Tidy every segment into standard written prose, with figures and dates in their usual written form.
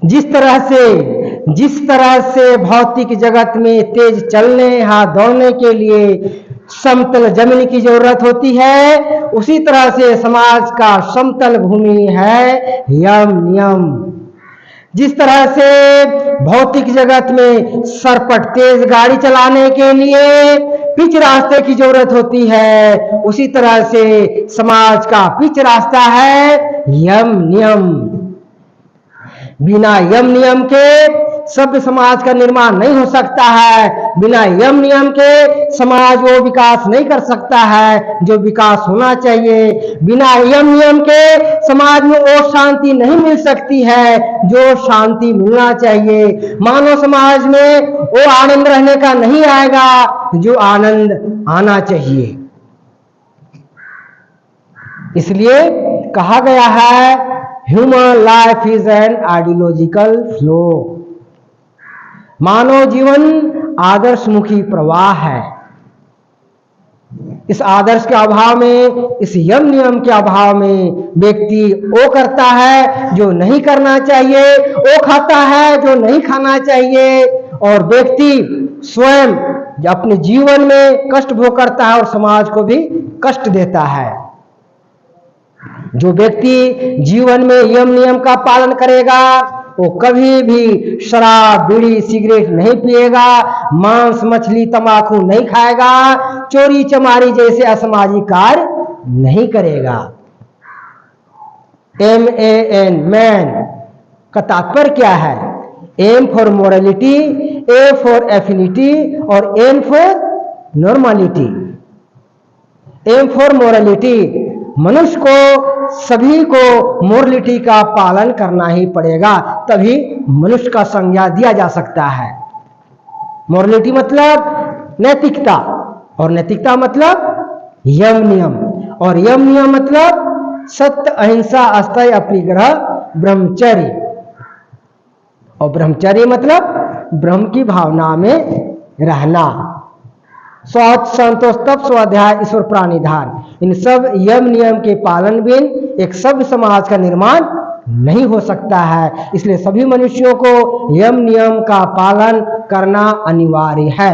जिस तरह से भौतिक जगत में तेज चलने या दौड़ने के लिए समतल जमीन की जरूरत होती है, उसी तरह से समाज का समतल भूमि है यम नियम। जिस तरह से भौतिक जगत में सरपट तेज गाड़ी चलाने के लिए पिच रास्ते की जरूरत होती है, उसी तरह से समाज का पिच रास्ता है यम नियम। बिना यम नियम के सभ्य समाज का निर्माण नहीं हो सकता है। बिना यम नियम के समाज वो विकास नहीं कर सकता है जो विकास होना चाहिए। बिना यम नियम के समाज में वो शांति नहीं मिल सकती है जो शांति मिलना चाहिए। मानव समाज में वो आनंद रहने का नहीं आएगा जो आनंद आना चाहिए। इसलिए कहा गया है human life is an ideological flow. मानव जीवन आदर्शमुखी प्रवाह है। इस आदर्श के अभाव में, इस यम नियम के अभाव में व्यक्ति वो करता है जो नहीं करना चाहिए, वो खाता है जो नहीं खाना चाहिए, और व्यक्ति स्वयं अपने जीवन में कष्ट भोग करता है और समाज को भी कष्ट देता है। जो व्यक्ति जीवन में यम नियम का पालन करेगा वो कभी भी शराब, बीड़ी, सिगरेट नहीं पिएगा, मांस, मछली, तंबाकू नहीं खाएगा, चोरी चमारी जैसे असामाजिक कार्य नहीं करेगा। MAN मैन का तात्पर्य क्या है? M for morality, A for affinity और N for normality. M for morality, मनुष्य को, सभी को मोरलिटी का पालन करना ही पड़ेगा, तभी मनुष्य का संज्ञा दिया जा सकता है। मोरलिटी मतलब नैतिकता, और नैतिकता मतलब यम नियम, और यम नियम मतलब सत्य, अहिंसा, अस्थेय, अपरिग्रह, ब्रह्मचर्य, और ब्रह्मचर्य मतलब ब्रह्म की भावना में रहना। शौच, संतोष, तप, स्वाध्याय, ईश्वर प्राणिधान, इन सब यम नियम के पालन बिन एक सभ्य समाज का निर्माण नहीं हो सकता है। इसलिए सभी मनुष्यों को यम नियम का पालन करना अनिवार्य है।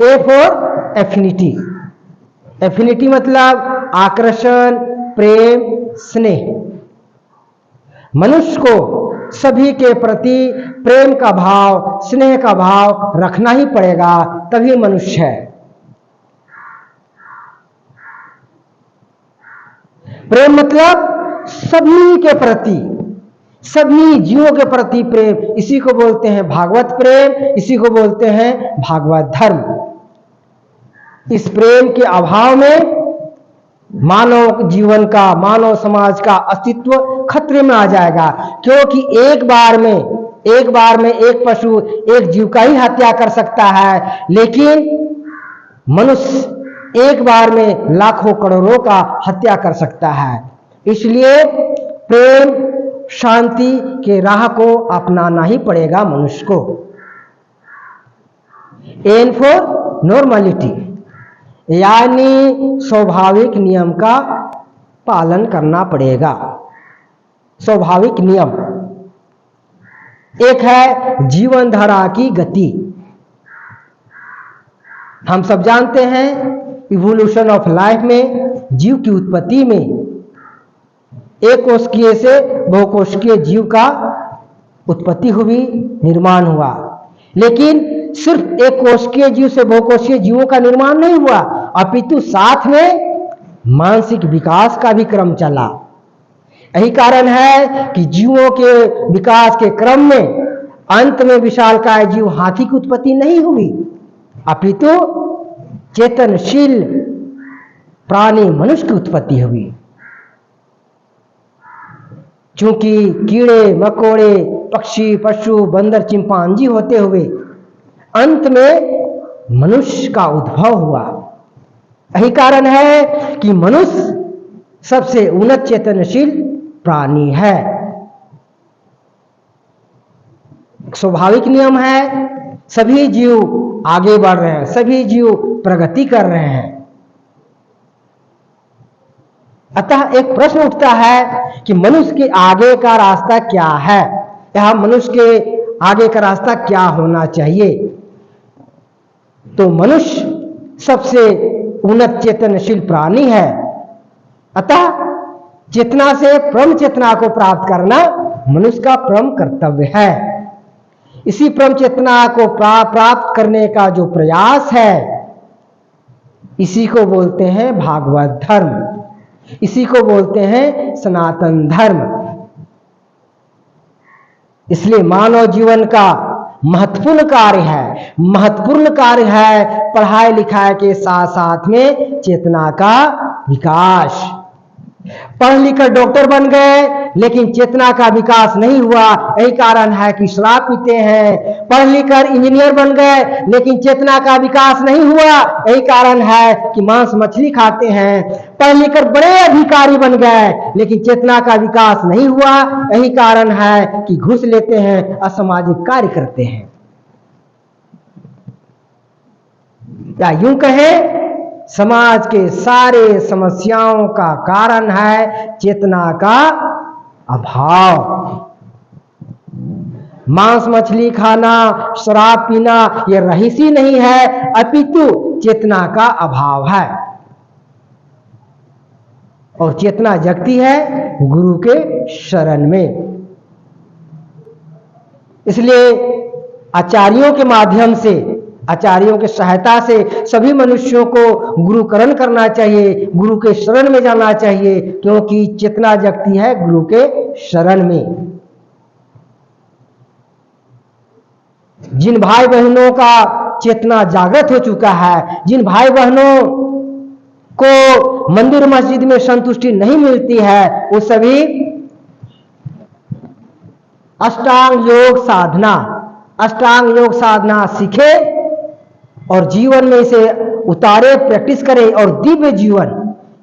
A for affinity. एफिनिटी मतलब आकर्षण, प्रेम, स्नेह। मनुष्य को सभी के प्रति प्रेम का भाव, स्नेह का भाव रखना ही पड़ेगा, तभी मनुष्य है। प्रेम मतलब सभी के प्रति, सभी जीवों के प्रति प्रेम, इसी को बोलते हैं भागवत प्रेम, इसी को बोलते हैं भागवत धर्म। इस प्रेम के अभाव में मानव जीवन का, मानव समाज का अस्तित्व खतरे में आ जाएगा, क्योंकि एक बार में एक पशु, एक जीव का ही हत्या कर सकता है, लेकिन मनुष्य एक बार में लाखों करोड़ों का हत्या कर सकता है। इसलिए प्रेम, शांति के राह को अपनाना ही पड़ेगा मनुष्य को। एन फॉर नॉर्मलिटी, यानी स्वाभाविक नियम का पालन करना पड़ेगा। स्वाभाविक नियम एक है जीवन धारा की गति। हम सब जानते हैं इवोल्यूशन ऑफ लाइफ में, जीव की उत्पत्ति में एक कोशिकीय से बहुकोशिकीय जीव का उत्पत्ति हुई, निर्माण हुआ। लेकिन सिर्फ एक कोशिकीय जीव से बहुकोशिकीय जीवों का निर्माण नहीं हुआ, अपितु साथ में मानसिक विकास का भी क्रम चला। यही कारण है कि जीवों के विकास के क्रम में अंत में विशालकाय जीव हाथी की उत्पत्ति नहीं हुई, अपितु चेतनशील प्राणी मनुष्य की उत्पत्ति हुई। चूंकि कीड़े मकोड़े, पक्षी, पशु, बंदर, चिंपांजी होते हुए अंत में मनुष्य का उद्भव हुआ। यही कारण है कि मनुष्य सबसे उन्नत चेतनशील प्राणी है। स्वाभाविक नियम है, सभी जीव आगे बढ़ रहे हैं, सभी जीव प्रगति कर रहे हैं। अतः एक प्रश्न उठता है कि मनुष्य के आगे का रास्ता क्या है, या मनुष्य के आगे का रास्ता क्या होना चाहिए। तो मनुष्य सबसे उन्नत चेतनशील प्राणी है, अतः चेतना से परम चेतना को प्राप्त करना मनुष्य का परम कर्तव्य है। इसी परम चेतना को प्राप्त करने का जो प्रयास है, इसी को बोलते हैं भागवत धर्म, इसी को बोलते हैं सनातन धर्म। इसलिए मानव जीवन का महत्वपूर्ण कार्य है पढ़ाई लिखाई के साथ साथ में चेतना का विकास। पढ़ लिखकर डॉक्टर बन गए लेकिन चेतना का विकास नहीं हुआ, यही कारण है कि शराब पीते हैं। पढ़ लिखकर इंजीनियर बन गए लेकिन चेतना का विकास नहीं हुआ, यही कारण है कि मांस मछली खाते हैं। पढ़ लिखकर बड़े अधिकारी बन गए लेकिन चेतना का विकास नहीं हुआ, यही कारण है कि घूस लेते हैं, असामाजिक कार्य करते हैं। या यूं कहें, समाज के सारे समस्याओं का कारण है चेतना का अभाव। मांस मछली खाना, शराब पीना ये रहीसी नहीं है, अपितु चेतना का अभाव है। और चेतना जगती है गुरु के शरण में। इसलिए आचार्यों के माध्यम से, आचार्यों की सहायता से सभी मनुष्यों को गुरुकरण करना चाहिए, गुरु के शरण में जाना चाहिए, क्योंकि चेतना जगती है गुरु के शरण में। जिन भाई बहनों का चेतना जागृत हो चुका है, जिन भाई बहनों को मंदिर मस्जिद में संतुष्टि नहीं मिलती है, वो सभी अष्टांग योग साधना सीखे और जीवन में इसे उतारे, प्रैक्टिस करे और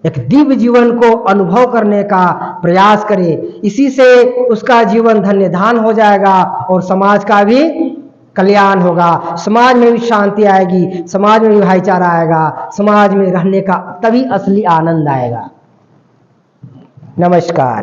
एक दिव्य जीवन को अनुभव करने का प्रयास करे। इसी से उसका जीवन धन्यधान हो जाएगा और समाज का भी कल्याण होगा, समाज में भी शांति आएगी, समाज में भी भाईचारा आएगा, समाज में रहने का तभी असली आनंद आएगा। नमस्कार।